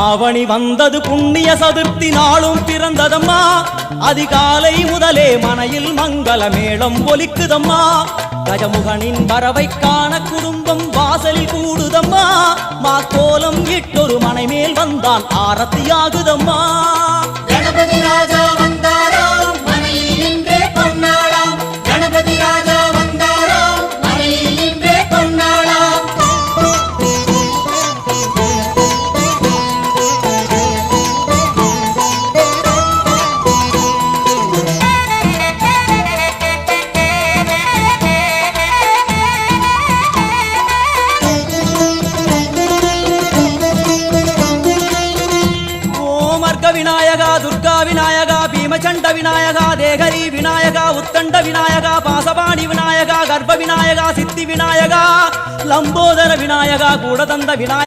ஆவணி வந்தது புண்ணிய சதுர்த்தி நாளும் பிறந்ததம்மா அதிகாலை முதலே மனையில் மங்கள மேளம் ஒலிக்குதம்மா கஜமுகனின் வரவை காண குடும்பம் வாசலில் கூடுதம்மா மா கோலம் இட்டொரு மனை மேல் வந்தான் ஆரத்தியாகுதம்மா கணபதி ராஜா வந்தாராம் மனையில் நின்றே பொன்னாளாம் கணபதி ராஜா வந்தாராம் மனையில் நின்றே பொன்னாளாம் விநாயகா துர்கா விநாயகா பீமச்சண்ட விநாயகா தேகரி விநாயகா உத்தண்ட விநாயகா பாசபாணி விநாயகா கர்ப்ப விநாயகா சித்தி விநாயகா லம்போதர விநாயகா கூடதந்த விநாயகா